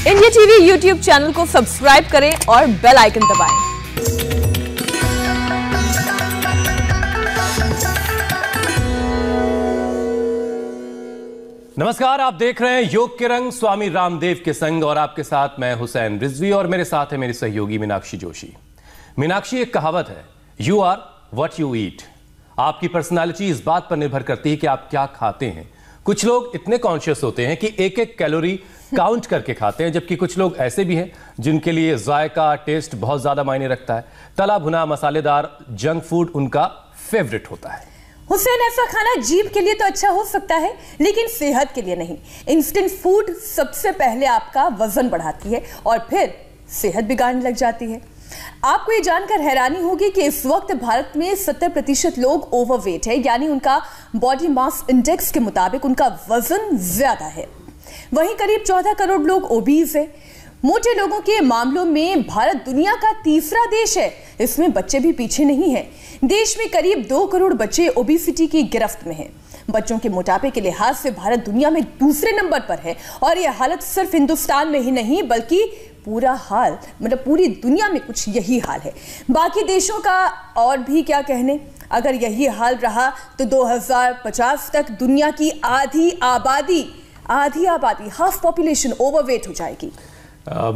India TV YouTube channel को subscribe करें और बेल आइकन दबाएं। नमस्कार, आप देख रहे हैं योग के रंग स्वामी रामदेव के संग और आपके साथ मैं हुसैन रिजवी और मेरे साथ है मेरी सहयोगी मीनाक्षी जोशी। मीनाक्षी, एक कहावत है, you are what you eat. आपकी पर्सनालिटी इस बात पर निर्भर करती है कि आप क्या खाते हैं। कुछ लोग इतने कॉन्शियस होते हैं कि एक एक कैलोरी काउंट करके खाते हैं, जबकि कुछ लोग ऐसे भी हैं जिनके लिए जायका, टेस्ट बहुत ज्यादा मायने रखता है। तला भुना मसालेदार जंक फूड उनका फेवरेट होता है। हुसैन, ऐसा खाना जीभ के लिए तो अच्छा हो सकता है, लेकिन सेहत के लिए नहीं। इंस्टेंट फूड सबसे पहले आपका वजन बढ़ाती है और फिर सेहत बिगाड़ने लग जाती है। आपको ये जानकर हैरानी होगी कि इस वक्त भारत में 70% लोग ओवरवेट है, यानी उनका बॉडी मास इंडेक्स के मुताबिक उनका वजन ज्यादा है। वहीं करीब 14 करोड़ लोग ओबीज है। मोटे लोगों के मामलों में भारत दुनिया का तीसरा देश है। इसमें बच्चे भी पीछे नहीं हैं। देश में करीब 2 करोड़ बच्चे ओबेसिटी की गिरफ्त में हैं। बच्चों के मोटापे के लिहाज से भारत दुनिया में दूसरे नंबर पर है और यह हालत सिर्फ हिंदुस्तान में ही नहीं बल्कि पूरा हाल पूरी दुनिया में कुछ यही हाल है। बाकी देशों का और भी क्या कहने। अगर यही हाल रहा तो 2050 तक दुनिया की आधी आबादी हाफ पॉपुलेशन ओवरवेट हो जाएगी।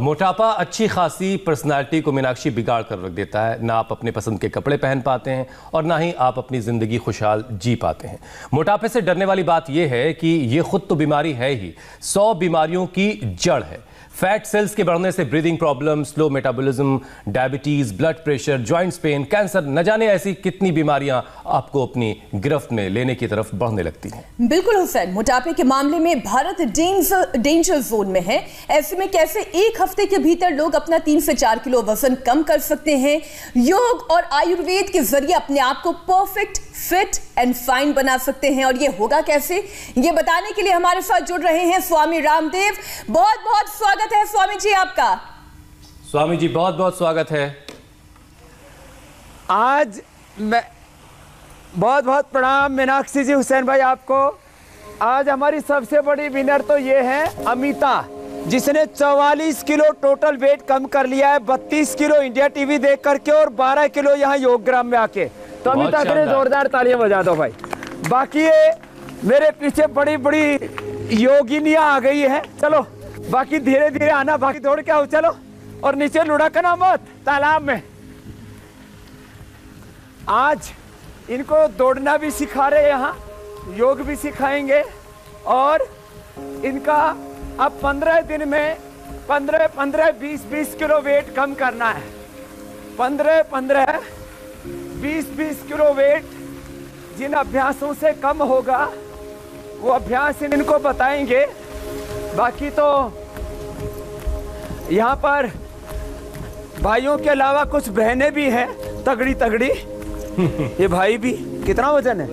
मोटापा अच्छी खासी पर्सनालिटी को मीनाक्षी बिगाड़ कर रख देता है। ना आप अपने पसंद के कपड़े पहन पाते हैं और ना ही आप अपनी ज़िंदगी खुशहाल जी पाते हैं। मोटापे से डरने वाली बात यह है कि ये खुद तो बीमारी है ही, 100 बीमारियों की जड़ है। फैट सेल्स के बढ़ने से breathing problem, slow metabolism, diabetes, blood pressure, joints pain, cancer, न जाने ऐसी कितनी बीमारियां आपको अपनी गिरफ्त में लेने की तरफ बढ़ने लगती हैं। बिल्कुल हुसैन, मोटापे के मामले में भारत डेंजर जोन में है। ऐसे में कैसे एक हफ्ते के भीतर लोग अपना 3 से 4 किलो वजन कम कर सकते हैं? योग और आयुर्वेद के जरिए अपने आप को परफेक्ट, फिट एंड फाइन बना सकते हैं। और ये होगा कैसे, ये बताने के लिए हमारे साथ जुड़ रहे हैं स्वामी रामदेव। बहुत बहुत स्वागत है स्वामी जी आपका। स्वामी जी, बहुत बहुत स्वागत है। आज मैं बहुत बहुत प्रणाम मीनाक्षी जी, हुसैन भाई आपको। आज हमारी सबसे बड़ी विनर तो ये है अमिता, जिसने 44 किलो टोटल वेट कम कर लिया है, 32 किलो इंडिया टीवी देख करके और 12 किलो यहाँ योगग्राम में आके। तो अमिता के लिए जोरदार तालियां बजा दो भाई। बाकी ये मेरे पीछे बड़ी बड़ी योगिनियां आ गई हैं। चलो बाकी धीरे धीरे आना, बाकी दौड़ के आओ चलो, और नीचे लुढ़कना मत तालाब में। आज इनको दौड़ना भी सिखा रहे, यहाँ योग भी सिखाएंगे और इनका अब 15 दिन में 15 20 किलो वेट कम करना है। 15 20 किलो वेट जिन अभ्यासों से कम होगा वो अभ्यास इनको बताएंगे। बाकी तो यहाँ पर भाइयों के अलावा कुछ बहनें भी हैं तगड़ी तगड़ी। ये भाई भी, कितना वजन है?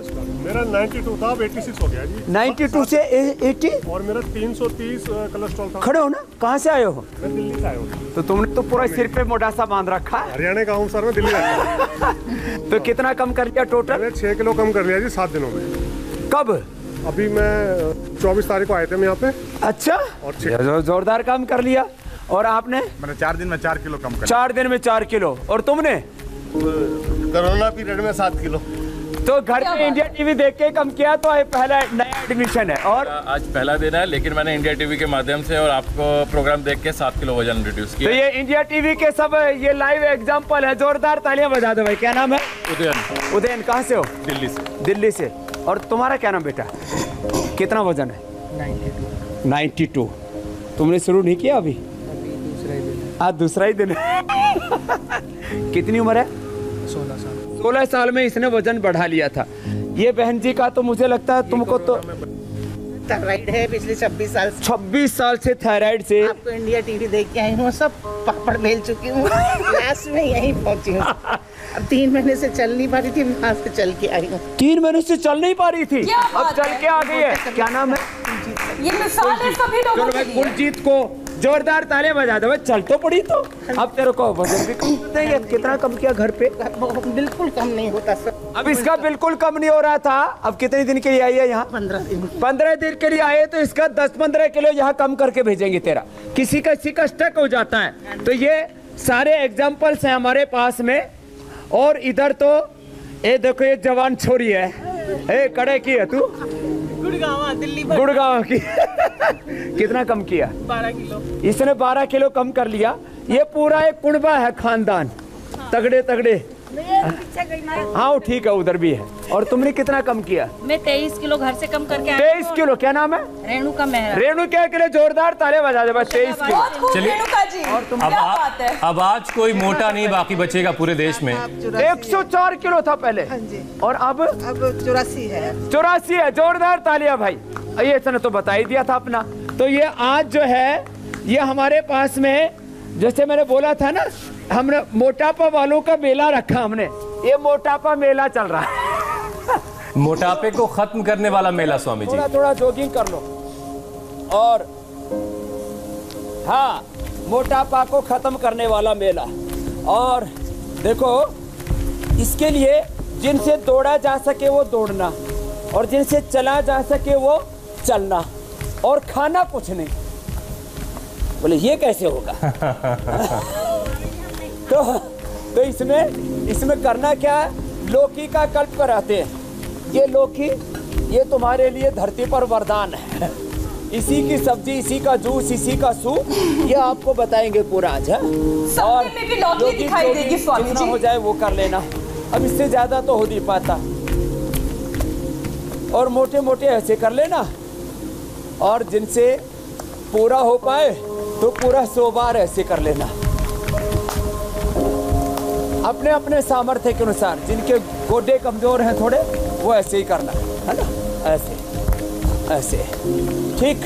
मेरा 92 था, अब 86 हो गया जी। 92 से 80 और मेरा 330 कोलेस्ट्रॉल था। खड़े हो ना, कहाँ से आए हो? मैं दिल्ली से आया हूँ। तो तुमने तो पूरा सिर पे मोटा सा बांध रखा है। हरियाणा का हूँ सर, मैं दिल्ली आया। तो कितना कम कर लिया टोटल? मैंने 6 किलो कम कर लिया जी 7 दिनों में। कब? अभी मैं 24 तारीख को आए थे मैं यहाँ पे। अच्छा, और जोरदार काम कर लिया। और आपने? मैंने 4 दिन में 4 किलो कम कर। 4 दिन में 4 किलो। और तुमने? कोरोना पीरियड में 7 किलो। तो घर पे इंडिया टीवी देख के कम किया, तो पहला नया एडमिशन है। और आज पहला दिन है, लेकिन मैंने इंडिया टीवी के माध्यम से और आपको प्रोग्राम देख के 7 किलो वजन रिड्यूस किया। तो ये इंडिया टीवी के सब ये लाइव एग्जांपल है। जोरदार तालियां बजा दो भाई। क्या नाम है? उदयन। उदयन, कहाँ से हो? दिल्ली से। दिल्ली से। और तुम्हारा क्या नाम बेटा? कितना वजन है? 92। तुमने शुरू नहीं किया अभी? दूसरा ही दिन। आज दूसरा ही दिन है। कितनी उम्र है? 16 साल। 16 साल में इसने वजन बढ़ा लिया था। ये बहन जी का तो मुझे लगता है तुमको तो थायराइड है पिछले 26 साल से। 26 साल से थायराइड से। आपको इंडिया टीवी देख के आई हूँ, सब पापड़ बेल चुकी हूँ। लास्ट में यहीं पहुँची हूँ। अब 3 महीने से चल नहीं पा रही थी, वहाँ से चल के आई हूँ। 3 महीने से चल नहीं पा रही थी, अब चल के आ गई है। क्या नाम है? ये मिसाल है सभी लोगों के लिए। कुलजीत को जोरदार ताले बजा दो, चल तो पड़ी तो। अब तेरे को वजन भी कम देंगे। कितना कम किया घर पे? बिल्कुल कम नहीं होता सर। अब इसका बिल्कुल कम नहीं हो रहा था। अब कितने दिन के लिए आई है यहाँ? 15 दिन। 15 दिन के लिए आए तो इसका 10-15 किलो यहाँ कम करके भेजेंगे तेरा। किसी का स्टक हो जाता है। तो ये सारे एग्जाम्पल्स हैं हमारे पास में। और इधर तो ये देखो, एक जवान छोरी है, ए कड़े की है तू, गुड़गांव दिल्ली, गुड़गांव की। कितना कम किया? 12 किलो। इसने 12 किलो कम कर लिया। ये पूरा एक कुनबा है, खानदान, तगड़े तगड़े। हाँ ठीक है, उधर भी है। और तुमने कितना कम किया? मैं 23 किलो घर से कम करके 23 किलो। क्या नाम है? रेणु का मेहरा। रेणु क्या के लिए जोरदार ताले बजा दे बस। 23 किलो। बहुत खूब चलिए। रेणुका जी। अब क्या बात है। अब आज कोई मोटा नहीं बाकी बचेगा पूरे देश में। 104 किलो था पहले। और अब 84 है। 84 है। जोरदार तालियां भाई। ये इसने तो बता ही दिया था अपना। तो ये आज जो है ये हमारे पास में, जैसे मैंने बोला था ना, हमने मोटापा वालों का मेला रखा। हमने ये मोटापा मेला चल रहा है। मोटापे को खत्म करने वाला मेला स्वामी जी। थोड़ा थोड़ा जॉगिंग कर लो। और हाँ, मोटापा को खत्म करने वाला मेला। और देखो, इसके लिए जिनसे दौड़ा जा सके वो दौड़ना, और जिनसे चला जा सके वो चलना, और खाना कुछ नहीं। बोले ये कैसे होगा? तो इसमें करना क्या है? लौकी का कल्प कराते हैं। ये लौकी, ये तुम्हारे लिए धरती पर वरदान है। इसी की सब्जी, इसी का जूस, इसी का सूप, ये आपको बताएंगे पूरा आज। और में भी लौकी दिखाई देगी स्वामी जितना जी। हो जाए वो कर लेना। अब इससे ज्यादा तो हो नहीं पाता। और मोटे मोटे ऐसे कर लेना, और जिनसे पूरा हो पाए तो पूरा 100 बार ऐसे कर लेना, अपने अपने सामर्थ्य के अनुसार। जिनके गोडे कमजोर हैं थोड़े, वो ऐसे ही करना है ना, ऐसे ऐसे। ठीक।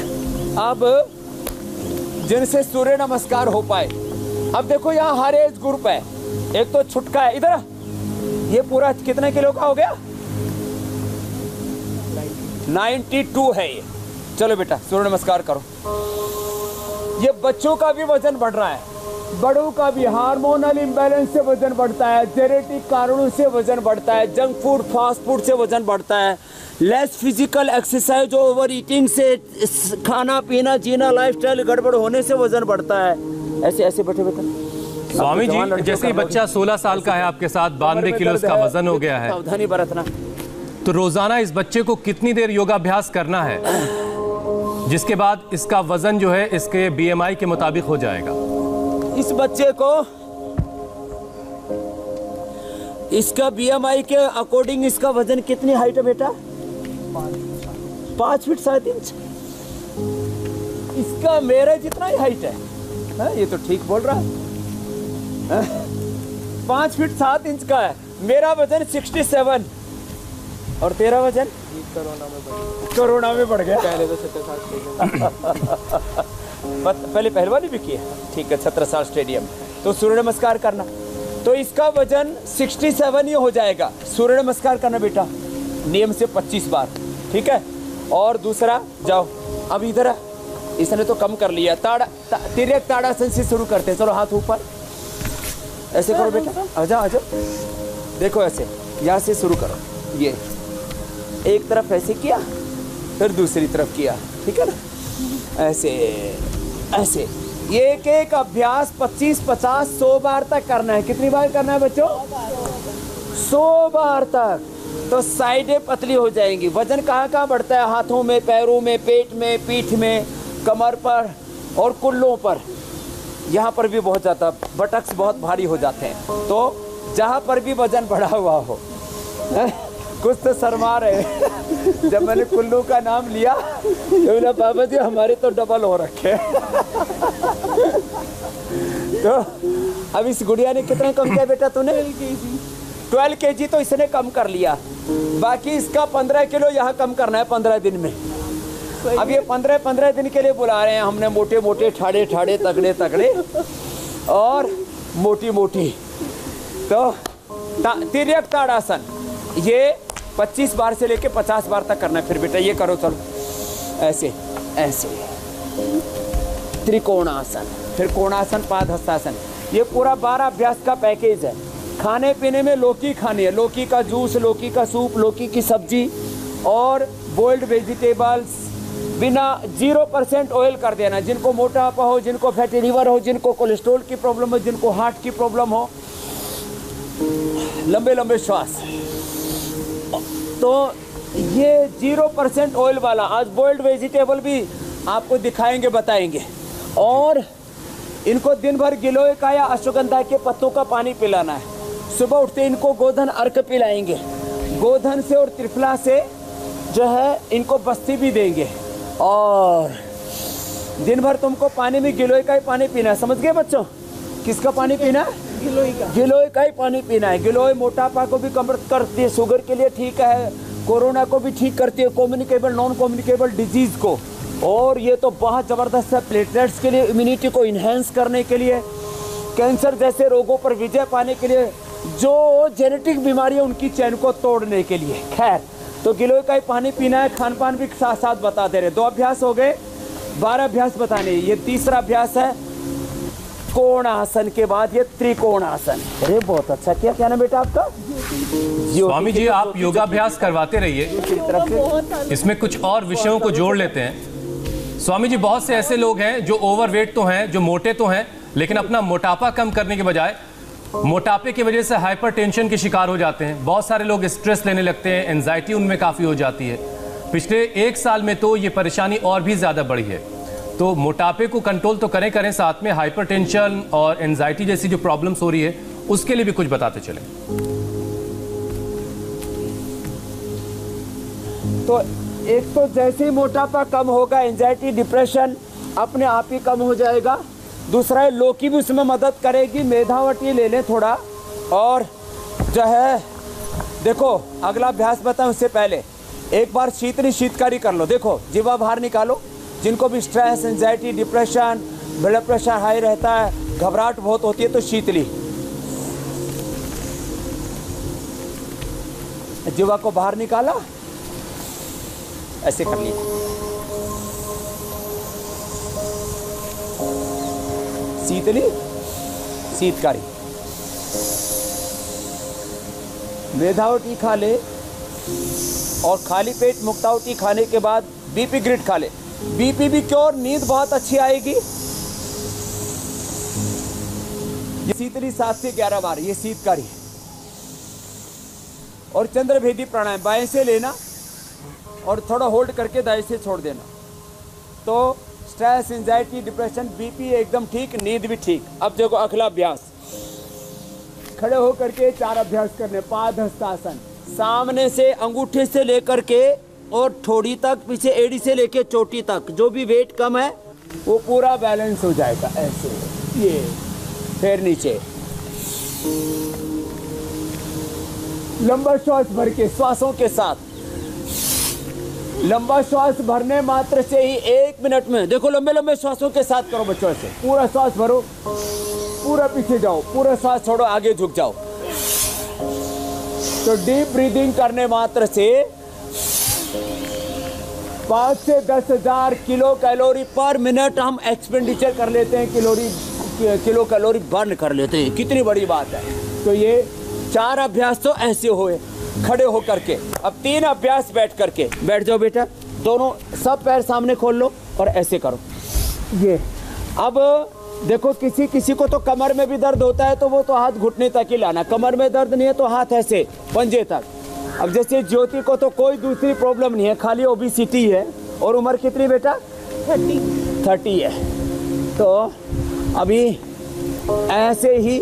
अब जिनसे सूर्य नमस्कार हो पाए। अब देखो यहाँ हर एज ग्रुप है। एक तो छुटका है, इधर ये पूरा कितने किलो का हो गया? 92 है ये। चलो बेटा सूर्य नमस्कार करो। ये बच्चों का भी वजन बढ़ रहा है, बड़ों का भी। हार्मोनल इम्बैलेंस से वजन बढ़ता है, जेनेटिक कारणों से वजन बढ़ता है, जंक फूड फास्ट फूड से वजन बढ़ता है, less physical exercise, over eating से, खाना पीना जीना लाइफस्टाइल गड़बड़ होने से वजन बढ़ता है। ऐसे ऐसे बैठे बैठे। स्वामी जी, जैसे बच्चा 16 साल का है आपके साथ, 92 किलो इसका वजन हो गया है, सावधानी बरतना। तो रोजाना इस बच्चे को कितनी देर योगाभ्यास करना है, जिसके बाद इसका वजन जो है इसके BMI के मुताबिक हो जाएगा? इस बच्चे को इसका BMI के अकॉर्डिंग इसका वजन कितनी हाइट है बेटा? 5 फीट 7 इंच। इसका मेरे जितना ही हाइट है। ये तो ठीक बोल रहा है। 5 फीट 7 इंच का है। मेरा वजन 67। और तेरा वजन? कोरोना में बढ़ गया। पहले तो 17 साल पहले पहलवानी भी की है। ठीक है, 17 साल स्टेडियम। तो सूर्य नमस्कार करना, तो इसका वजन 67 ही हो जाएगा। सूर्य नमस्कार करना बेटा नियम से 25 बार। ठीक है। और दूसरा, जाओ अब इधर। इसने तो कम कर लिया। तिर्यक ताड़ासन से शुरू करते हैं। चलो हाथ ऊपर, ऐसे करो बेटा। आजा आजा। देखो ऐसे, यहाँ से शुरू करो। ये एक तरफ ऐसे किया, फिर दूसरी तरफ किया। ठीक है ना, ऐसे ऐसे। ये एक एक अभ्यास 25, 50, 100 बार तक करना है। कितनी बार करना है बच्चों? 100 बार तक। तो साइडें पतली हो जाएंगी। वजन कहाँ कहाँ बढ़ता है? हाथों में, पैरों में, पेट में, पीठ में, कमर पर और कुल्लों पर। यहाँ पर भी बहुत ज़्यादा, बटक्स बहुत भारी हो जाते हैं। तो जहाँ पर भी वजन बढ़ा हुआ हो, कुछ तो शर्मा रहे। जब मैंने कुल्लू का नाम लिया तो बोला बाबा जी हमारे तो डबल हो रखे। तो अब इस गुड़िया ने कितना कम किया बेटा तूने? 12 kg तो इसने कम कर लिया। बाकी इसका 15 किलो यहाँ कम करना है 15 दिन में। अब ये 15 दिन के लिए बुला रहे हैं हमने। मोटे मोटे, ठाड़े ठाड़े, तगड़े तगड़े और मोटी मोटी। तो तिर्यक ताड़ासन ये 25 बार से लेके 50 बार तक करना है। फिर बेटा ये करो, चलो ऐसे ऐसे। त्रिकोणासन, फिर कोणासन, पादहस्तासन। ये पूरा 12 अभ्यास का पैकेज है। खाने पीने में लौकी खानी है, लौकी का जूस, लौकी का सूप, लौकी की सब्जी और बॉइल्ड वेजिटेबल्स, बिना 0% ऑयल कर देना। जिनको मोटापा हो, जिनको फैटी लिवर हो, जिनको कोलेस्ट्रॉल की प्रॉब्लम हो, जिनको हार्ट की प्रॉब्लम हो, लंबे लंबे श्वास। तो ये 0% ऑयल वाला, आज बॉइल्ड वेजिटेबल भी आपको दिखाएंगे, बताएंगे। और इनको दिन भर गिलोय का या अश्वगंधा के पत्तों का पानी पिलाना है। सुबह उठते इनको गोधन अर्क पिलाएंगे, गोधन से और त्रिफला से जो है इनको बस्ती भी देंगे। और दिन भर तुमको पानी में गिलोय का ही पानी पीना है, समझ गए बच्चों? किसका पानी पीना है? गिलोय का ही पानी पीना है। गिलोय मोटापा को भी कम करती है, शुगर के लिए ठीक है, कोरोना को भी ठीक करती है, कम्युनिकेबल नॉन कम्युनिकेबल डिजीज को। और ये तो बहुत ज़बरदस्त है प्लेटलेट्स के लिए, इम्यूनिटी को इन्हेंस करने के लिए, कैंसर जैसे रोगों पर विजय पाने के लिए, जो जेनेटिक बीमारी है उनकी चैन को तोड़ने के लिए। खैर, तो गिलोय का ही पानी पीना है, खान पान भी साथ साथ बता दे रहे। 2 अभ्यास हो गए, 12 अभ्यास बताने। ये तीसरा अभ्यास है कोणासन के बाद ये त्रिकोणासन। अरे बहुत अच्छा, क्या नाम बेटा आपका? स्वामी जी, आप योगाभ्यास करवाते रहिए, इसमें कुछ और विषयों को जोड़ लेते हैं। स्वामी जी, बहुत से ऐसे लोग हैं जो ओवरवेट तो हैं, जो मोटे तो हैं, लेकिन अपना मोटापा कम करने के बजाय मोटापे की वजह से हाइपरटेंशन के शिकार हो जाते हैं। बहुत सारे लोग स्ट्रेस लेने लगते हैं, एंजाइटी उनमें काफ़ी हो जाती है। पिछले 1 साल में तो ये परेशानी और भी ज़्यादा बढ़ी है। तो मोटापे को कंट्रोल तो करें, साथ में हाइपरटेंशन और एंजाइटी जैसी जो प्रॉब्लम्स हो रही है उसके लिए भी कुछ बताते चलें। तो एक तो जैसे ही मोटापा कम होगा, एंजाइटी डिप्रेशन अपने आप ही कम हो जाएगा। दूसरा है लौकी भी उसमें मदद करेगी, मेधावटी ले लें थोड़ा। और जो है देखो, अगला अभ्यास बताऊं उससे पहले एक बार शीतकारी कर लो। देखो, जीवा बाहर निकालो। जिनको भी stress, anxiety, depression, blood pressure high रहता है, घबराहट बहुत होती है, तो शीतली जीवा को बाहर निकाला, ऐसे कर लिया। शीतली, शीतकारी, मेधावटी खा ले और खाली पेट मुक्तावटी खाने के बाद बीपी ग्रिड खा ले। बीपी भी क्योर, नींद बहुत अच्छी आएगी। ये शीतली 7 से 11 बार, ये शीतकारी। और चंद्रभेदी प्राणायाम बाएं से लेना और थोड़ा होल्ड करके दाएं से छोड़ देना। तो स्ट्रेस, एंजाइटी, डिप्रेशन, बीपी एकदम ठीक, नींद भी ठीक। अब देखो अगला अभ्यास, खड़े होकर के 4 अभ्यास करने। पादहस्तासन, सामने से अंगूठे से लेकर के और ठोड़ी तक, पीछे एड़ी से लेके चोटी तक, जो भी वेट कम है वो पूरा बैलेंस हो जाएगा। ऐसे ये, फिर नीचे लंबा श्वास भर के, श्वासों के साथ लंबा श्वास भरने मात्र से ही 1 मिनट में, देखो लंबे लंबे श्वासों के साथ करो बच्चों से। पूरा श्वास भरो, पूरा पीछे जाओ, पूरा श्वास छोड़ो, आगे झुक जाओ। तो डीप ब्रीदिंग करने मात्र से 5 से 10 हजार किलो कैलोरी पर मिनट हम एक्सपेंडिचर कर लेते हैं, किलो कैलोरी बर्न कर लेते हैं। कितनी बड़ी बात है। तो ये 4 अभ्यास तो ऐसे हुए खड़े होकर के। अब 3 अभ्यास बैठ करके। बैठ जाओ बेटा, दोनों सब पैर सामने खोल लो और ऐसे करो। ये अब देखो, किसी को तो कमर में भी दर्द होता है तो वो तो हाथ घुटने तक ही लाना। कमर में दर्द नहीं है तो हाथ ऐसे पंजे तक। अब जैसे ज्योति को तो कोई दूसरी प्रॉब्लम नहीं है, खाली ओबेसिटी है। और उम्र कितनी बेटा? 30 है। तो अभी ऐसे ही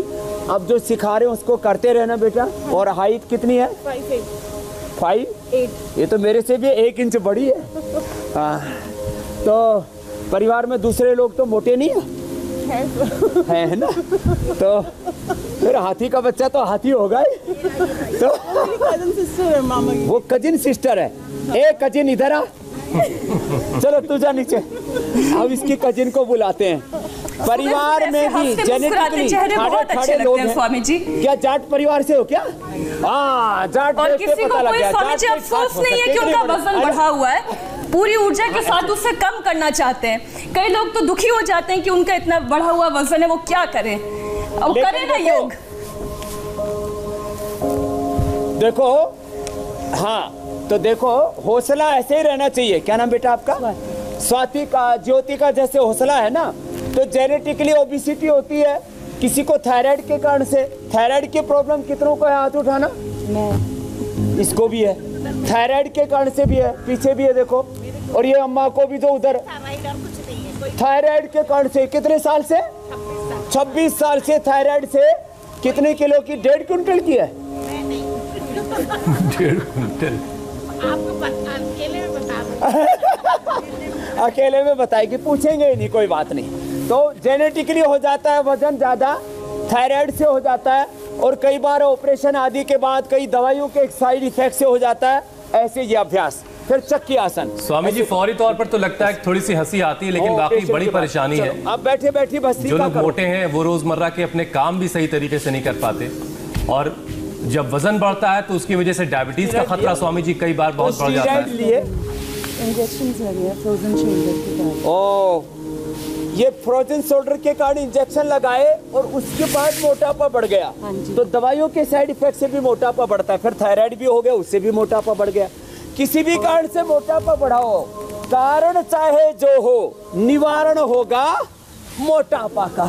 अब जो सिखा रहे हैं उसको करते रहना बेटा। और हाइट कितनी है? 5'8". ये तो मेरे से भी 1 इंच बड़ी है। तो परिवार में दूसरे लोग तो मोटे नहीं है ना? तो फिर हाथी का बच्चा तो हाथी होगा ही। तो वो कजिन सिस्टर है। एक कजिन इधर आ, चलो तू जा नीचे। अब इसकी कजिन को बुलाते हैं। परिवार में भी जेनेटिकली ठाड़े लोग हैं। स्वामी जी, क्या जाट परिवार से हो क्या? हाँ, जाट। और किसी को कोई स्वामी जी अफसोस नहीं है कि उनका वजन बढ़ा हुआ है। पूरी ऊर्जा के साथ उससे कम करना चाहते हैं। कई लोग तो दुखी हो जाते हैं कि उनका इतना बढ़ा हुआ वजन है, वो क्या करें। अब करें ना योग। देखो, हाँ तो देखो, हौसला ऐसे ही रहना चाहिए। क्या नाम बेटा आपका? स्वाति का, ज्योति का जैसे हौसला है ना, तो जेनेटिकली ओबेसिटी होती है किसी को थायराइड के कारण से। थायराइड की प्रॉब्लम कितनों को है? हाथ उठाना। इसको भी है, थायराइड के कारण से भी है, पीछे भी है देखो। और ये अम्मा को भी जो उधर थायराइड के कारण से, कितने साल से? 26 साल से थायराइड से कितने किलो की? 1.5 क्विंटल की है। 1.5 क्विंटल अकेले में बताएगी, पूछेंगे ही नहीं, कोई बात नहीं। तो जेनेटिकली हो जाता है वजन ज्यादा, थायराइड से हो जाता है, और कई बार ऑपरेशन आदि के बाद कई दवाइयों के साइड इफेक्ट से हो जाता है। ऐसे ये अभ्यास। फिर चक्की आसन। स्वामी जी, फौरी तौर पर तो लगता है कि थोड़ी सी हंसी आती है, लेकिन वाकई बड़ी परेशानी है। अब बैठे बैठे बस जो लोग मोटे हैं वो रोजमर्रा के अपने काम भी सही तरीके से नहीं कर पाते, और जब वजन बढ़ता है तो उसकी वजह से डायबिटीज का खतरा स्वामी जी कई बार बहुत बढ़ जाता है। ये फ्रोजन शोल्डर के कारण इंजेक्शन लगाए और उसके बाद मोटापा बढ़ गया। तो दवाइयों के साइड इफेक्ट से भी मोटापा बढ़ता है। फिर थायराइड भी हो गया, उससे भी मोटापा बढ़ गया। किसी भी कारण से मोटापा बढ़ा हो, कारण चाहे जो हो, निवारण होगा मोटापा का।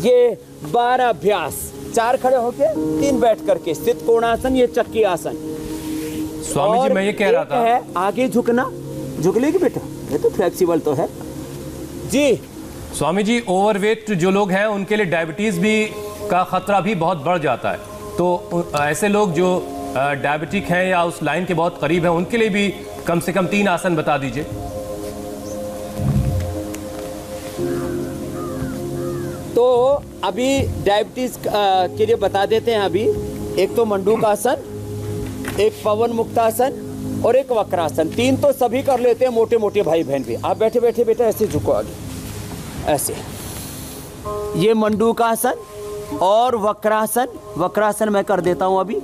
ये 12 अभ्यास, 4 खड़े होके, 3 बैठ करके, स्थित कोणासन, ये चक्की आसन। स्वामी जी मैं ये कह रहा था, है आगे झुकना। झुक लेगी बेटा, ये तो फ्लेक्सिबल तो है जी। स्वामी जी, ओवरवेट जो लोग हैं उनके लिए डायबिटीज भी का खतरा भी बहुत बढ़ जाता है। तो ऐसे लोग जो डायबिटिक हैं या उस लाइन के बहुत करीब हैं, उनके लिए भी कम से कम 3 आसन बता दीजिए। तो अभी डायबिटीज के लिए बता देते हैं। अभी एक तो मंडूक आसन, एक पवन मुक्तासन और एक वक्रासन। 3 तो सभी कर लेते हैं, मोटे मोटे भाई बहन भी। आप बैठे बैठे बेटा ऐसे झुको आगे, ऐसे। ये मंडूक आसन और वक्रासन। वक्रासन मैं कर देता हूं अभी।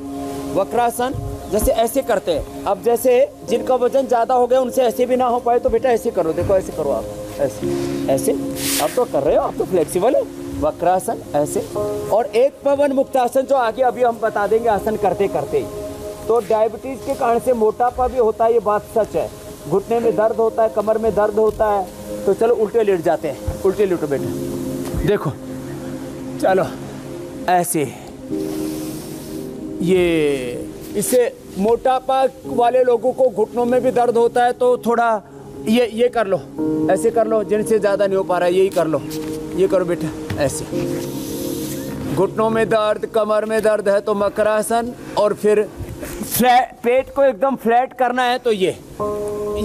वक्रासन जैसे ऐसे करते हैं। अब जैसे जिनका वजन ज्यादा हो गया उनसे ऐसे भी ना हो पाए तो बेटा ऐसे करो। देखो ऐसे करो आप, ऐसे ऐसे। आप तो कर रहे हो, आप तो फ्लेक्सिबल है। वक्रासन ऐसे। और एक पवन मुक्तासन जो आगे अभी हम बता देंगे आसन करते करते ही। तो डायबिटीज के कारण से मोटापा भी होता है, ये बात सच है। घुटने में दर्द होता है, कमर में दर्द होता है। तो चलो उल्टे लेट जाते हैं। उल्टे लेटो बेटा, देखो चलो ऐसे। ये इससे मोटापा वाले लोगों को घुटनों में भी दर्द होता है, तो थोड़ा ये कर लो, ऐसे कर लो। जिनसे ज़्यादा नहीं हो पा रहा है यही कर लो। ये करो बेटा ऐसे। घुटनों में दर्द, कमर में दर्द है तो मकरासन। और फिर पेट को एकदम फ्लैट करना है तो ये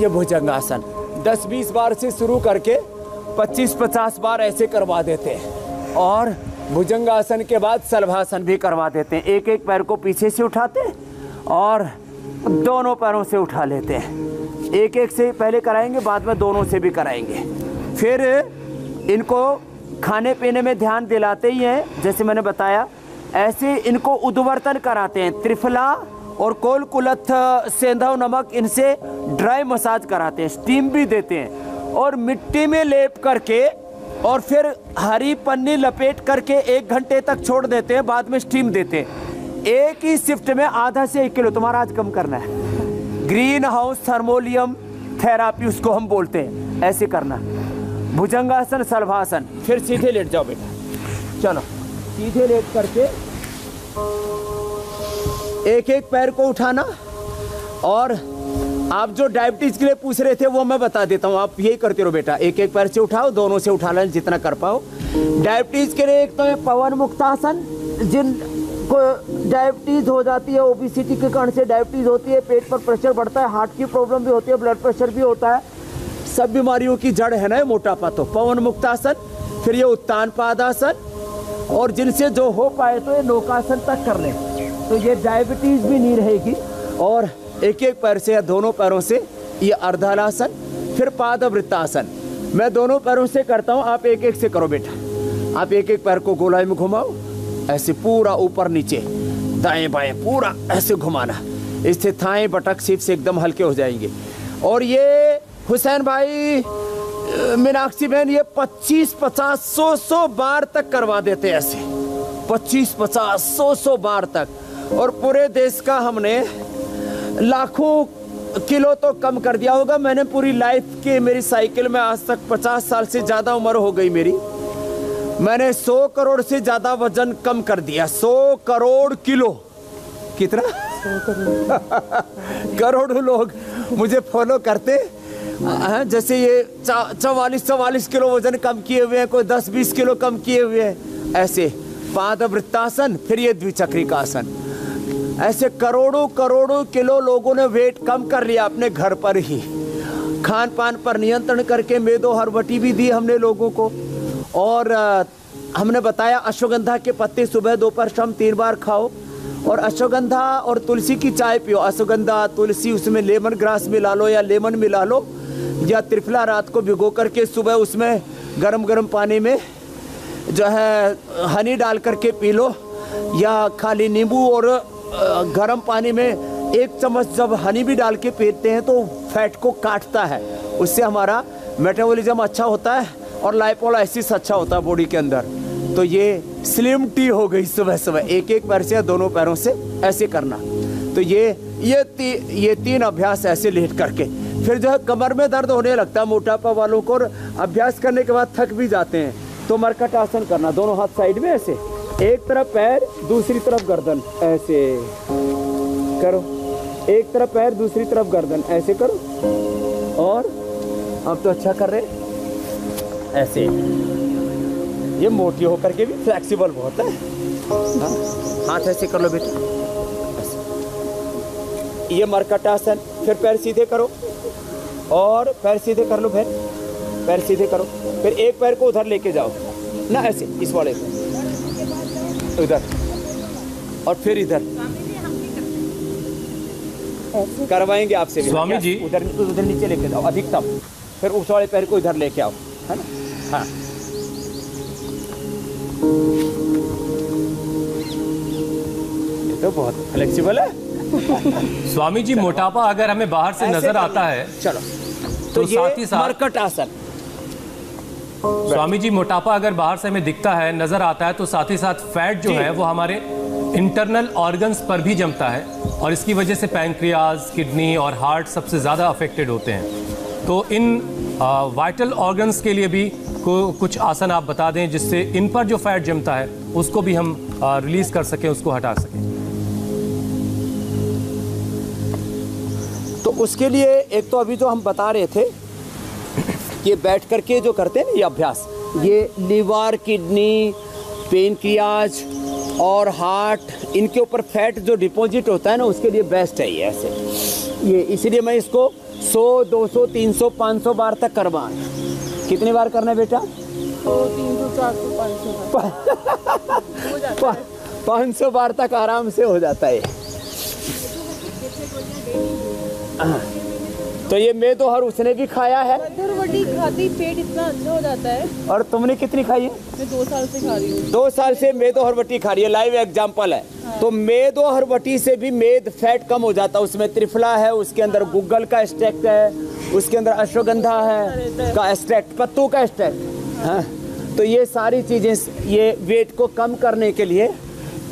भुजंगासन। 10-20 बार से शुरू करके 25-50 बार ऐसे करवा देते हैं। और भुजंगासन के बाद शलभासन भी करवा देते हैं। एक एक पैर को पीछे से उठाते हैं और दोनों पैरों से उठा लेते हैं। एक एक से पहले कराएंगे, बाद में दोनों से भी कराएंगे। फिर इनको खाने पीने में ध्यान दिलाते ही हैं, जैसे मैंने बताया। ऐसे इनको उद्वर्तन कराते हैं। त्रिफला और कोल कुलथ, सेंधा नमक, इनसे ड्राई मसाज कराते हैं, स्टीम भी देते हैं। और मिट्टी में लेप करके और फिर हरी पन्नी लपेट करके 1 घंटे तक छोड़ देते हैं, बाद में स्टीम देते हैं। एक ही शिफ्ट में आधा से 1 किलो तुम्हारा आज कम करना है। ग्रीन हाउस थर्मोलियम थेरापी उसको हम बोलते हैं। ऐसे करना, भुजंगासन, शलभासन। फिर सीधे लेट जाओ बेटा, चलो सीधे लेट करके एक एक पैर को उठाना। और आप जो डायबिटीज के लिए पूछ रहे थे वो मैं बता देता हूँ। आप यही करते रहो बेटा, एक एक पैर से उठाओ, दोनों से उठा लें जितना कर पाओ। डायबिटीज के लिए एक तो है पवन मुक्तासन। जिनको डायबिटीज हो जाती है, ओबेसिटी के कारण से डायबिटीज होती है, पेट पर प्रेशर बढ़ता है, हार्ट की प्रॉब्लम भी होती है, ब्लड प्रेशर भी होता है, सब बीमारियों की जड़ है ना मोटापा। तो पवन मुक्तासन। फिर ये उत्तान पादासन। और जिनसे जो हो पाए तो ये नौकासन तक कर लें, तो ये डायबिटीज भी नहीं रहेगी। और एक एक पैर से या दोनों पैरों से ये अर्धालासन। फिर पादवृत्तासन। मैं दोनों पैरों से करता हूँ, आप एक एक से करो बेटा। आप एक एक पैर को गोलाई में घुमाओ, ऐसे पूरा ऊपर नीचे, दाएं बाएं पूरा ऐसे घुमाना। इससे थाएं, बटक, सीट से एकदम हल्के हो जाएंगे। और ये हुसैन भाई, मीनाक्षी बहन, ये 25, 50, 100 बार तक करवा देते ऐसे, 25, 50, 100 बार तक। और पूरे देश का हमने लाखों किलो तो कम कर दिया होगा। मैंने पूरी लाइफ के, मेरी साइकिल में आज तक 50 साल से ज़्यादा उम्र हो गई मेरी, मैंने 100 करोड़ से ज़्यादा वजन कम कर दिया। 100 करोड़ किलो। कितना? 100 करोड़। करोड़ों लोग मुझे फॉलो करते हैं। जैसे ये 44 किलो वजन कम किए हुए हैं, कोई 10-20 किलो कम किए हुए हैं। ऐसे पादवृत्तासन, फिर ये द्विचक्री का आसन, ऐसे करोड़ों किलो लोगों ने वेट कम कर लिया अपने घर पर ही। खान पान पर नियंत्रण करके मेदो हरवटी भी दी हमने लोगों को। और हमने बताया अश्वगंधा के पत्ते सुबह दोपहर शाम 3 बार खाओ। और अश्वगंधा और तुलसी की चाय पियो। अश्वगंधा, तुलसी, उसमें लेमन ग्रास मिला लो या लेमन मिला लो, या त्रिफला रात को भिगो करके सुबह उसमें गरम पानी में जो है हनी डाल करके पी लो, या खाली नींबू और गरम पानी में 1 चम्मच जब हनी भी डाल के पीते हैं तो फैट को काटता है। उससे हमारा मेटाबॉलिज्म अच्छा होता है और लाइपोलाइसिस अच्छा होता है बॉडी के अंदर। तो ये स्लिम टी हो गई। सुबह सुबह एक पैर से या दोनों पैरों से ऐसे करना। तो ये 3 अभ्यास ऐसे लेट करके। फिर जो है कमर में दर्द होने लगता है मोटापा वालों को, और अभ्यास करने के बाद थक भी जाते हैं, तो मरकट आसन करना। दोनों हाथ साइड में ऐसे, एक तरफ पैर दूसरी तरफ गर्दन, ऐसे करो। एक तरफ पैर दूसरी तरफ गर्दन, ऐसे करो। और अब तो अच्छा कर रहे, ऐसे। ये मोटी होकर के भी फ्लेक्सिबल बहुत है। हाथ ऐसे कर लो बेटा, ये मरकट आसन। फिर पैर सीधे करो और पैर सीधे कर लो। फिर पैर सीधे करो। फिर एक पैर को उधर लेके जाओ ना, ऐसे, इस वाले को उधर, और फिर इधर करवाएंगे आपसे भी। स्वामी जी, उधर नीचे लेके जाओ अधिकतम। फिर उस वाले पैर को इधर लेके आओ, है ना? हाँ, ये तो बहुत फ्लेक्सिबल है। स्वामी जी, मोटापा अगर हमें बाहर से नजर आता है, चलो, तो ये साथ ही साथ मरकट आसन। स्वामी जी, मोटापा अगर बाहर से हमें दिखता है, नजर आता है, तो साथ ही साथ फैट जो है वो हमारे इंटरनल ऑर्गन्स पर भी जमता है, और इसकी वजह से पैंक्रियाज, किडनी और हार्ट सबसे ज़्यादा अफेक्टेड होते हैं। तो इन वाइटल ऑर्गन्स के लिए भी कुछ आसन आप बता दें जिससे इन पर जो फैट जमता है उसको भी हम रिलीज कर सकें, उसको हटा सकें। तो उसके लिए एक तो अभी जो हम बता रहे थे, ये बैठ करके जो करते हैं ना ये अभ्यास, ये लीवर, किडनी, पैंक्रियाज और हार्ट, इनके ऊपर फैट जो डिपॉजिट होता है ना, उसके लिए बेस्ट है ये ऐसे। ये इसलिए मैं इसको 100, 200, 300, 500 बार तक करवा। कितनी बार करना है बेटा? 300, 400, 500 500 बार तक आराम से हो जाता है। तो ये मेदो हर उसने भी खाया है। वटी खाती पेट इतना अच्छा हो जाता है। और तुमने कितनी खाई है? मैं 2 साल से खा रही हूँ। 2 साल से मेदो हरवटी खा रही है, लाइव एग्जांपल है। हाँ। तो मेदो हरवटी से भी मेद फैट कम हो जाता है। उसमें त्रिफला है, उसके अंदर गुग्गल का एक्सट्रैक्ट है, उसके अंदर अश्वगंधा है का एक्सट्रैक्ट, पत्तों का एक्सट्रैक्ट। हाँ, तो ये सारी चीज़ें ये वेट को कम करने के लिए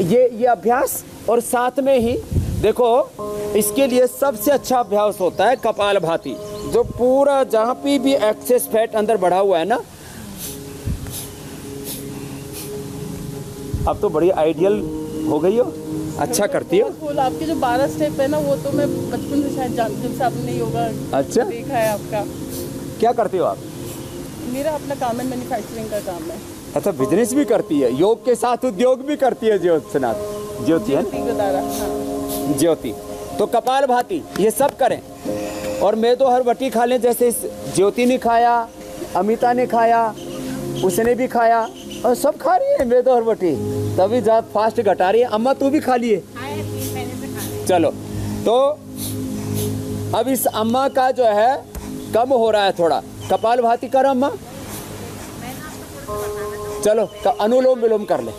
ये अभ्यास। और साथ में ही देखो, इसके लिए सबसे अच्छा अभ्यास होता है कपालभाति, जो पूरा जहाँ पे भी एक्सेस फैट अंदर बढ़ा हुआ है ना। अब तो बड़ी आइडियल हो गई हो, अच्छा करती हो। आपके जो 12 स्टेप है ना, वो तो मैं बचपन से शायद जानती हूँ, आपने योगा अच्छा देखा है आपका। क्या करती हो आप? मेरा अपना काम है, मैन्युफैक्चरिंग का काम है। अच्छा, बिजनेस भी करती है, योग के साथ उद्योग भी करती है। ज्योति है, ज्योति। तो कपालभाति ये सब करें, और मेदो हरवटी खा लें। जैसे ज्योति ने खाया, अमिता ने खाया, उसने भी खाया, और सब खा रही है मेदो हरवटी, तभी ज़्यादा फास्ट घटा रही है। अम्मा तू भी खा लिए? चलो, तो अब इस अम्मा का जो है कम हो रहा है थोड़ा, कपालभाति करो अम्मा। चलो, अनुलोम विलोम कर ले।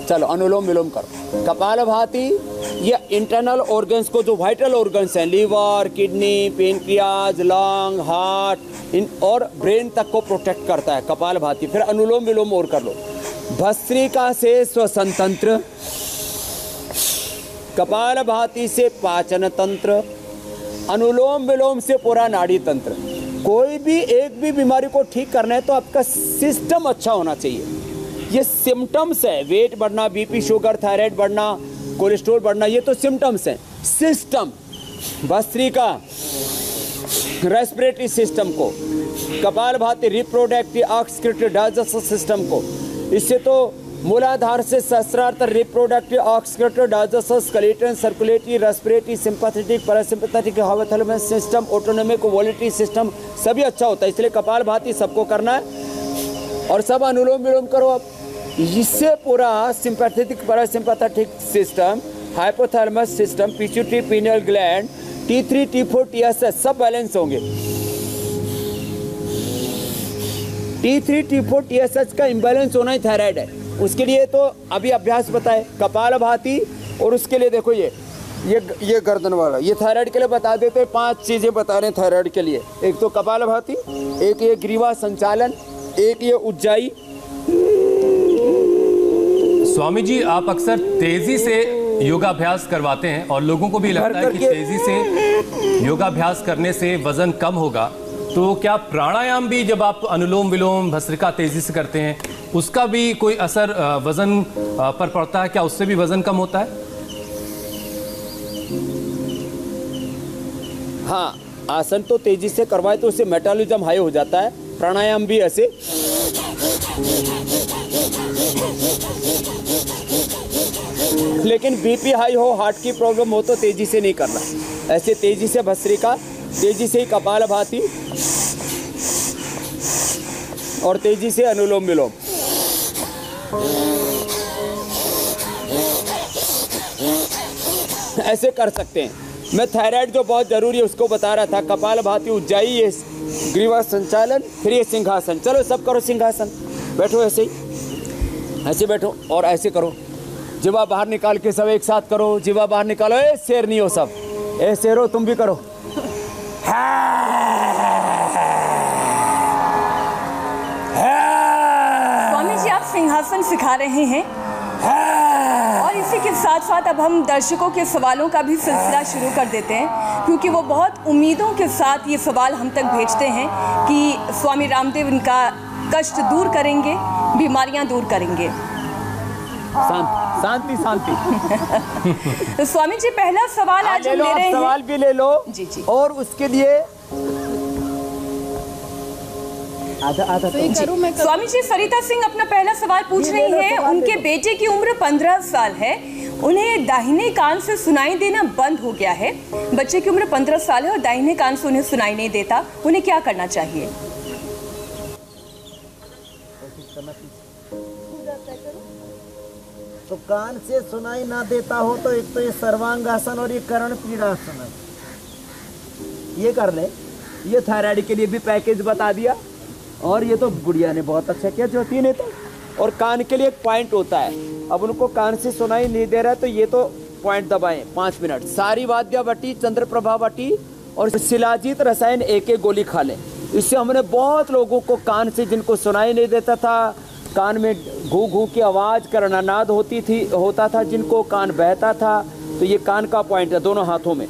चलो अनुलोम विलोम करो। कपालभाति ये इंटरनल ऑर्गन्स को, जो वाइटल ऑर्गन्स हैं, liver, kidney, pancreas, lung, heart इन और ब्रेन तक को प्रोटेक्ट करता है कपालभाति। फिर अनुलोम विलोम और कर लो। भस्त्रिका से श्वसन तंत्र, कपालभाति से पाचन तंत्र, अनुलोम विलोम से पूरा नाड़ी तंत्र। कोई भी एक भी बीमारी को ठीक करना है तो आपका सिस्टम अच्छा होना चाहिए। ये सिम्टम्स है, वेट बढ़ना, बीपी, शुगर, थायराइड बढ़ना, कोलेस्ट्रॉल बढ़ना, ये तो सिम्टम्स हैं। सिस्टम, भस्त्रिका रेस्पिरेटरी सिस्टम को, कपालभाति रिप्रोडक्टिव ऑक्सीक्रीटरी डाइजेस्टिव सिस्टम को, इससे तो मूलाधार से सहस्रार्थ reproductive excretory digestive skeleton circulatory respiratory sympathetic parasympathetic hypothalamus system autonomic voluntary system सभी अच्छा होता है। इसलिए कपालभाति सबको करना है और सब अनुलोम विलोम करो। अब इससे पूरा sympathetic parasympathetic system, hypothalamus system, pituitary pineal gland, T3 T4 TSH सब बैलेंस होंगे। T3 T4 TSH का इम्बैलेंस होना ही थायराइड है। उसके लिए तो अभी अभ्यास बताए कपालभाति, और उसके लिए देखो ये गर्दन वाला, ये थायराइड के लिए बता देते हैं। 5 चीजें बता रहे हैं थायराइड के लिए। एक तो कपालभाति, एक ये ग्रीवा संचालन, एक ये उज्जाई। स्वामी जी, आप अक्सर तेजी से योगाभ्यास करवाते हैं और लोगों को भी लगता है कि तेजी से योगाभ्यास करने से वजन कम होगा, तो क्या प्राणायाम भी जब आप अनुलोम विलोम भस्त्रिका तेजी से करते हैं उसका भी कोई असर वजन पर पड़ता है? क्या उससे भी वजन कम होता है? हाँ, आसन तो तेजी से करवाए तो उससे मेटाबॉलिज्म हाई हो जाता है। प्राणायाम भी ऐसे, लेकिन बीपी हाई हो, हार्ट की प्रॉब्लम हो तो तेजी से नहीं करना। ऐसे तेजी से भस्त्रिका, तेजी से ही कपालभाति और तेजी से अनुलोम विलोम। ऐसे कर सकते हैं। मैं थायराइड जो बहुत जरूरी है उसको बता रहा था। कपालभाति, उज्जाई, ये ग्रीवा संचालन, फिर ये सिंहासन। चलो सब करो सिंहासन। बैठो ऐसे ही, ऐसे बैठो और ऐसे करो। जिवा बाहर निकाल के सब एक साथ करो। जिवा बाहर निकालो। ए शेर नहीं हो सब, ए शेरो तुम भी करो। स्वामी जी, आप सिंहासन सिखा रहे हैं और इसी के साथ साथ अब हम दर्शकों के सवालों का भी सिलसिला शुरू कर देते हैं, क्योंकि वो बहुत उम्मीदों के साथ ये सवाल हम तक भेजते हैं कि स्वामी रामदेव इनका कष्ट दूर करेंगे, बीमारियां दूर करेंगे। शांति शांति। तो स्वामी जी, पहला सवाल आज हम ले रहे हैं। सवाल भी ले लो। जी जी। और उसके लिए आधा स्वामी जी, सरिता सिंह अपना पहला सवाल पूछ रही हैं। उनके बेटे की उम्र 15 साल है, उन्हें दाहिने कान से सुनाई देना बंद हो गया है। बच्चे की उम्र 15 साल है और दाहिने कान से उन्हें सुनाई नहीं देता, उन्हें क्या करना चाहिए? तो कान से सुनाई ना देता हो तो एक तो ये सर्वांगासन और ये कर्ण पीड़ासन है, ये कर ले। ये थायराइड के लिए भी पैकेज बता दिया और ये तो गुड़िया ने बहुत अच्छा किया, ज्योति ने तो। और कान के लिए एक पॉइंट होता है। अब उनको कान से सुनाई नहीं दे रहा है तो ये तो पॉइंट दबाएं 5 मिनट। सारी वाद्या बटी, चंद्रप्रभा बटी और शिलाजीत रसायन एक गोली खा लें। इससे हमने बहुत लोगों को कान से, जिनको सुनाई नहीं देता था, कान में घू घू की आवाज़ कर्णनाद होता था, जिनको कान बहता था, तो ये कान का पॉइंट है दोनों हाथों में।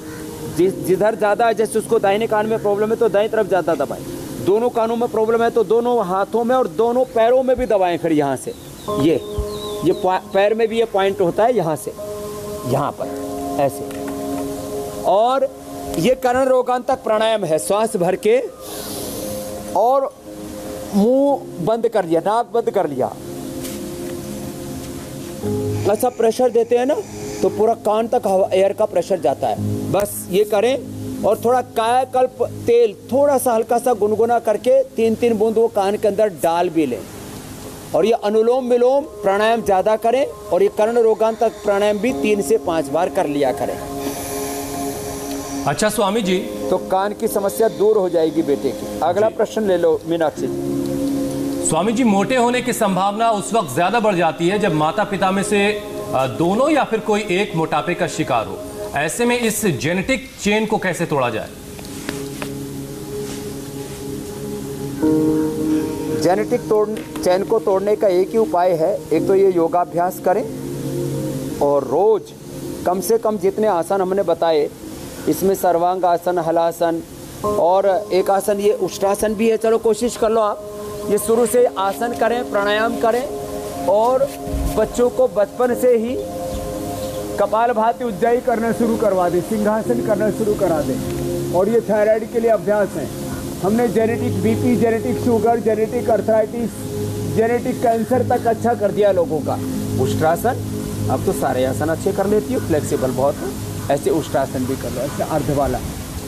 जिधर ज़्यादा है, जैसे उसको दाहिने कान में प्रॉब्लम है तो दाईं तरफ ज़्यादा दबाएं। दोनों कानों में प्रॉब्लम है तो दोनों हाथों में और दोनों पैरों में भी दबाएं। खड़ी यहाँ से ये पैर में भी ये पॉइंट होता है, यहाँ से यहाँ पर ऐसे। और ये कर्ण रोगांतक प्राणायाम है। श्वास भर के और मुंह बंद कर लिया, नाक बंद कर लिया, ऐसा प्रेशर देते हैं ना तो पूरा कान तक एयर का प्रेशर जाता है। बस ये करें और थोड़ा कायाकल्प तेल थोड़ा सा हल्का सा गुनगुना करके 3-3 बूंद वो कान के अंदर डाल भी लें। और ये अनुलोम विलोम प्राणायाम ज़्यादा करें और ये कर्ण रोगांतक प्राणायाम भी 3 से 5 बार कर लिया करें। अच्छा स्वामी जी, तो कान की समस्या दूर हो जाएगी बेटे की। अगला प्रश्न ले लो मीनाक्षी। स्वामी जी, मोटे होने की संभावना उस वक्त ज्यादा बढ़ जाती है जब माता पिता में से दोनों या फिर कोई एक मोटापे का शिकार हो। ऐसे में इस जेनेटिक चेन को कैसे तोड़ा जाए? जेनेटिक चेन को तोड़ने का एक ही उपाय है, एक तो ये योगाभ्यास करें और रोज कम से कम जितने आसन हमने बताए, इसमें सर्वांग आसन, हलासन और एक आसन ये उष्टासन भी है। चलो कोशिश कर लो आप, ये शुरू से आसन करें, प्राणायाम करें और बच्चों को बचपन से ही कपालभाति उज्जाई करना शुरू करवा दें, सिंहासन करना शुरू करा दें। और ये थायराइड के लिए अभ्यास है। हमने genetic BP, genetic sugar, genetic arthritis, genetic cancer तक अच्छा कर दिया लोगों का। उष्ट्रासन, अब तो सारे आसन अच्छे कर लेती हूँ, फ्लेक्सिबल बहुत है। ऐसे उष्ट्रासन भी कर लो, ऐसे अर्ध वाला,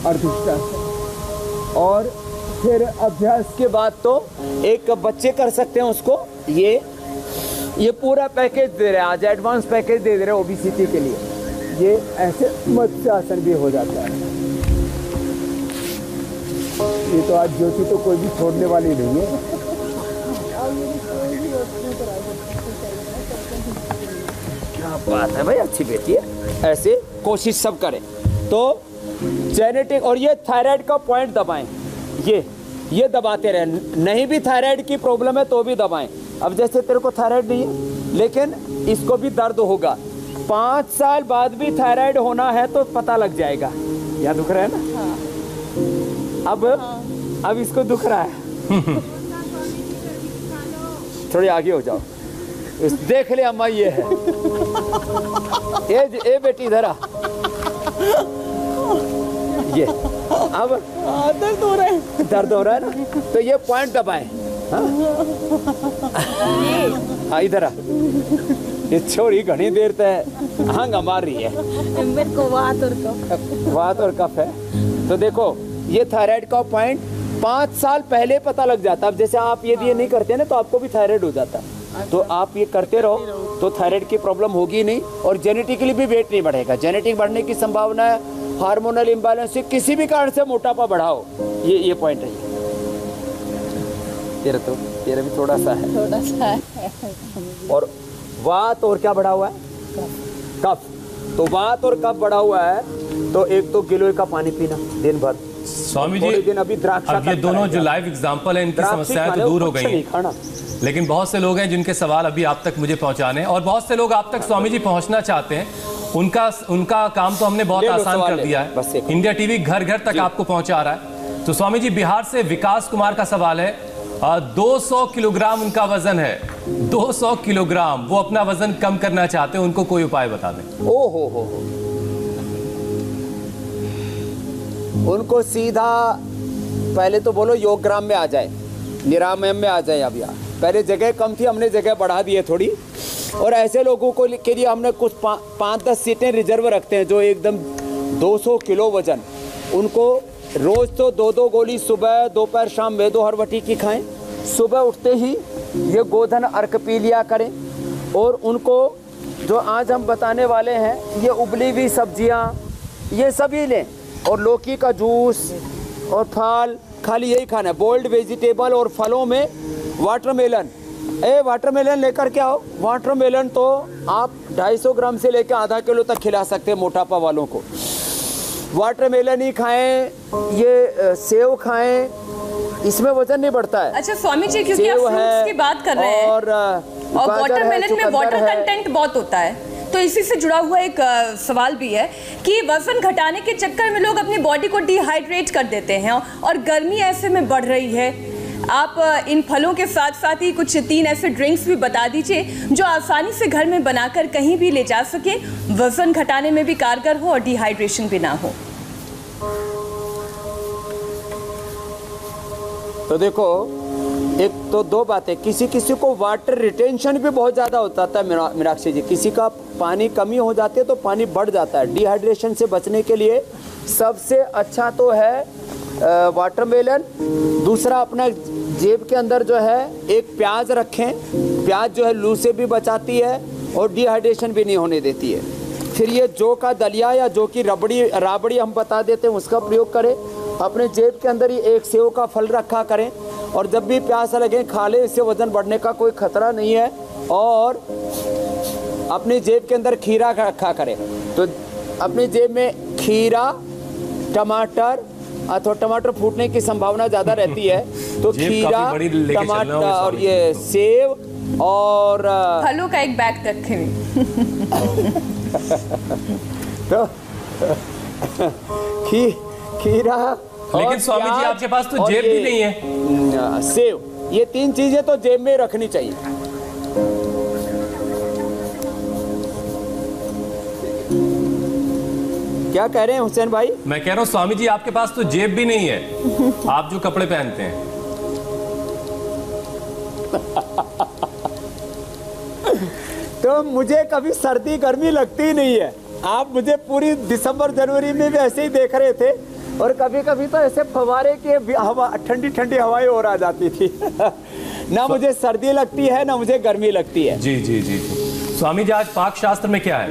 अर्ध उष्ट्रासन। और फिर अभ्यास के बाद तो एक बच्चे कर सकते हैं उसको, ये पूरा पैकेज दे रहे हैं आज, एडवांस पैकेज दे रहे हैं ओबेसिटी के लिए। ये ऐसे मत्स्यासन भी हो जाता है। ये तो आज ज्योति तो कोई भी छोड़ने वाली नहीं है। क्या बात है भाई, अच्छी बेटी है। ऐसे कोशिश सब करें। तो जेनेटिक और ये थायराइड का पॉइंट दबाएं, ये दबाते रहे। नहीं भी थायराइड की प्रॉब्लम है तो भी दबाएं। अब जैसे तेरे को थायराइड नहीं है लेकिन इसको भी दर्द होगा, 5 साल बाद भी थायराइड होना है तो पता लग जाएगा। या दुख रहा है ना? अब इसको दुख रहा है। थोड़ी आगे हो जाओ, देख ले अम्मा, ये है। ए बेटी धरा, ये अब दर्द हो रहा है ना, तो ये पॉइंट दबाएं। हाँ इधर आ, ये छोरी घनी देर तक हंग मार रही है। मेरे को वात और कफ है। तो देखो ये थायराइड का पॉइंट 5 साल पहले पता लग जाता। अब जैसे आप यदि ये नहीं करते ना तो आपको भी थायराइड हो जाता। तो आप ये करते रहो तो थायराइड की प्रॉब्लम होगी नहीं और जेनेटिकली भी वेट नहीं बढ़ेगा। जेनेटिक बढ़ने की संभावना है, हार्मोनल इम्बैलेंस से किसी भी कारण से मोटापा बढ़ाओ, ये पॉइंट है। तेरा भी थोड़ा सा है। और वात और क्या बढ़ा हुआ है? कफ। तो वात और कफ बढ़ा हुआ है तो एक तो गिलोय का पानी पीना दिन भर। स्वामी जी, दिन अभी द्राक्षा, अब ये दोनों जो लाइव एग्जांपल है इनकी समस्याएं तो दूर हो गई हैं, लेकिन बहुत से लोग हैं जिनके सवाल अभी आप तक मुझे पहुंचाने हैं और बहुत से लोग आप तक स्वामी जी पहुंचना चाहते हैं। उनका काम तो हमने बहुत आसान कर दिया है। इंडिया टीवी घर घर तक आपको पहुंचा रहा है। तो स्वामी जी, बिहार से विकास कुमार का सवाल है, 200 किलोग्राम उनका वजन है, 200 किलोग्राम। वो अपना वजन कम करना चाहते हैं, उनको कोई उपाय बता दें। हो उनको सीधा पहले तो बोलो योगग्राम में आ जाए, निरामयम में आ जाए। अब यार पहले जगह कम थी, हमने जगह बढ़ा दी है थोड़ी। और ऐसे लोगों को के लिए हमने कुछ 5-10 सीटें रिजर्व रखते हैं जो एकदम 200 किलो वजन। उनको रोज तो 2-2 गोली सुबह, दोपहर, शाम वेदो हरवटी की खाएं। सुबह उठते ही ये गोधन अर्क पी लिया करें। और उनको जो आज हम बताने वाले हैं, ये उबली हुई सब्जियां ये सभी लें। और लौकी का जूस और फल, खाली यही खाना है। बोल्ड वेजिटेबल और फलों में वाटरमेलन, वाटरमेलन लेकर के आओ। वाटरमेलन तो आप 250 ग्राम से लेकर आधा किलो तक खिला सकते हैं मोटापा वालों को। वाटरमेलन ही खाएं, ये सेव खाएं, इसमें वजन नहीं बढ़ता है। अच्छा स्वामी जी, क्योंकि आप फ्रूट्स की बात कर रहे हैं और वाटरमेलन में वाटर कंटेंट बहुत होता है, तो इसी से जुड़ा हुआ एक सवाल भी है कि वजन घटाने के चक्कर में लोग अपनी बॉडी को डिहाइड्रेट कर देते हैं और गर्मी ऐसे में बढ़ रही है। आप इन फलों के साथ साथ ही कुछ 3 ऐसे ड्रिंक्स भी बता दीजिए जो आसानी से घर में बनाकर कहीं भी ले जा सके, वजन घटाने में भी कारगर हो और डिहाइड्रेशन भी ना हो। तो देखो, एक तो 2 बातें, किसी को वाटर रिटेंशन भी बहुत ज़्यादा होता था मीनाक्षी जी। किसी का पानी कमी हो जाती है तो पानी बढ़ जाता है। डिहाइड्रेशन से बचने के लिए सबसे अच्छा तो है वाटरमेलन। दूसरा, अपना जेब के अंदर जो है एक प्याज रखें। प्याज जो है लू से भी बचाती है और डिहाइड्रेशन भी नहीं होने देती है। फिर ये जौ का दलिया या जौ की राबड़ी हम बता देते हैं, उसका प्रयोग करें। अपने जेब के अंदर ही एक सेव का फल रखा करें और जब भी प्यास लगे खा ले, इससे वजन बढ़ने का कोई खतरा नहीं है। और अपनी जेब के अंदर खीरा रखा करें, तो अपनी जेब में खीरा, टमाटर, अथवा टमाटर फूटने की संभावना ज़्यादा रहती है, तो खीरा, टमाटर और ये सेब और फलों का एक बैग रखें। तो खीरा, लेकिन स्वामी जी आपके पास तो जेब भी नहीं है। सेब, ये 3 चीजें तो जेब में रखनी चाहिए। क्या कह रहे हैं हुसैन भाई? मैं कह रहा हूँ स्वामी जी आपके पास तो जेब भी नहीं है, आप जो कपड़े पहनते हैं। तो मुझे कभी सर्दी गर्मी लगती नहीं है। आप मुझे पूरी दिसंबर जनवरी में भी ऐसे ही देख रहे थे, और कभी कभी तो ऐसे फवारे की हवा, ठंडी ठंडी हवाएं और आ जाती थी। ना मुझे सर्दी लगती है ना मुझे गर्मी लगती है। जी जी जी स्वामी जी, आज पाक शास्त्र में क्या है?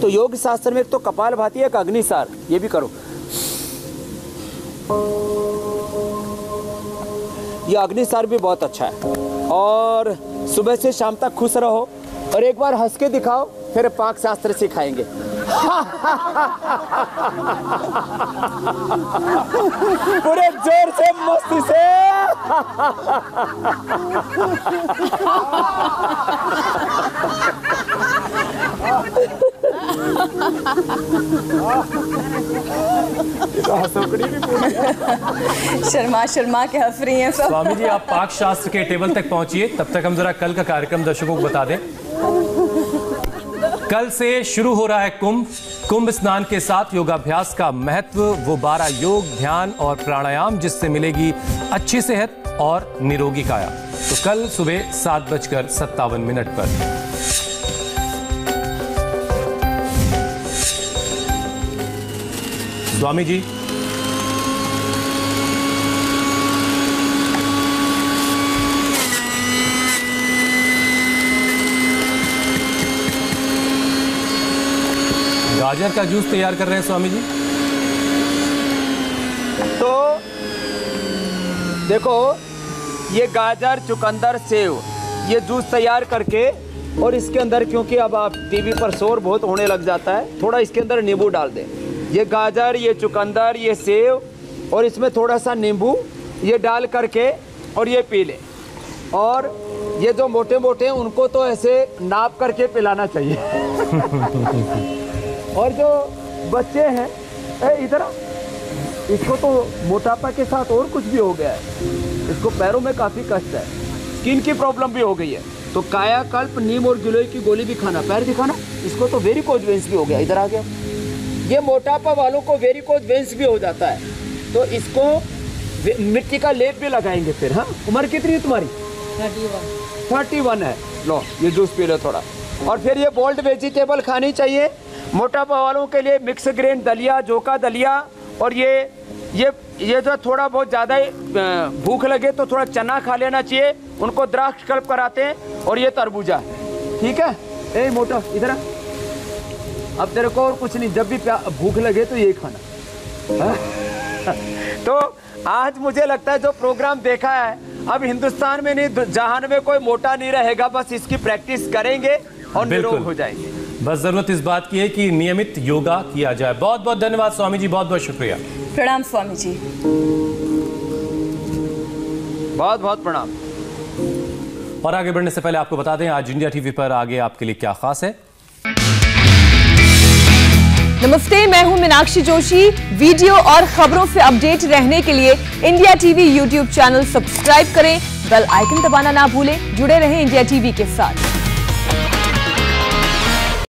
तो योग शास्त्र में एक तो कपालभाति, एक अग्निसार, ये भी करो। ये अग्निसार भी बहुत अच्छा है। और सुबह से शाम तक खुश रहो, और एक बार हंस के दिखाओ, फिर पाक शास्त्र सिखाएंगे। पूरे जोर से, मस्ती से। शर्मा शर्मा के हंस रही हैं सब। स्वामी जी आप पाक शास्त्र के टेबल तक पहुंचिए, तब तक हम जरा कल का कार्यक्रम दर्शकों को बता दें। कल से शुरू हो रहा है कुंभ स्नान के साथ योगाभ्यास का महत्व, वो 12 योग, ध्यान और प्राणायाम, जिससे मिलेगी अच्छी सेहत और निरोगी काया। तो कल सुबह 7:57 पर। स्वामी जी गाजर का जूस तैयार कर रहे हैं स्वामी जी। तो देखो, ये गाजर, चुकंदर, सेव, ये जूस तैयार करके, और इसके अंदर, क्योंकि अब आप टीवी पर शोर बहुत होने लग जाता है, थोड़ा इसके अंदर नींबू डाल दें। ये गाजर, ये चुकंदर, ये सेव, और इसमें थोड़ा सा नींबू ये डाल करके और ये पी लें। और ये जो मोटे मोटे हैं उनको तो ऐसे नाप करके पिलाना चाहिए। और जो बच्चे हैं, इधर इसको तो मोटापा के साथ और कुछ भी हो गया है, इसको पैरों में काफ़ी कष्ट है, स्किन की प्रॉब्लम भी हो गई है, तो कायाकल्प, नीम और गिलोय की गोली भी खाना। पैर दिखाना, इसको तो वेरिकोज वेंस भी हो गया, इधर आ गया। ये मोटापा वालों को वेरिकोज वेंस भी हो जाता है, तो इसको मिट्टी का लेप भी लगाएंगे फिर। हाँ, उम्र कितनी है तुम्हारी? 31 है। लो ये जूस पी लो थोड़ा। और फिर ये बोल्ड वेजिटेबल खानी चाहिए मोटापा वालों के लिए। मिक्स ग्रेन दलिया, जोका दलिया, और ये जो थोड़ा बहुत ज़्यादा भूख लगे तो थोड़ा चना खा लेना चाहिए, उनको द्राक्ष कल्प कराते हैं। और ये तरबूजा, ठीक है। ए मोटा इधर, अब तेरे को और कुछ नहीं, जब भी भूख लगे तो ये खाना। तो आज मुझे लगता है जो प्रोग्राम देखा है, अब हिंदुस्तान में नहीं जहान में कोई मोटा नहीं रहेगा, बस इसकी प्रैक्टिस करेंगे और निरोग हो जाएंगे। बस जरूरत इस बात की है कि नियमित योगा किया जाए। बहुत बहुत धन्यवाद स्वामी जी, बहुत बहुत शुक्रिया। प्रणाम स्वामी जी। बहुत बहुत प्रणाम। और आगे बढ़ने से पहले आपको बता दें आज इंडिया टीवी पर आगे आपके लिए क्या खास है। नमस्ते, मैं हूं मीनाक्षी जोशी। वीडियो और खबरों से अपडेट रहने के लिए India TV YouTube channel subscribe करें, बेल आइकन दबाना ना भूलें। जुड़े रहें इंडिया टीवी के साथ।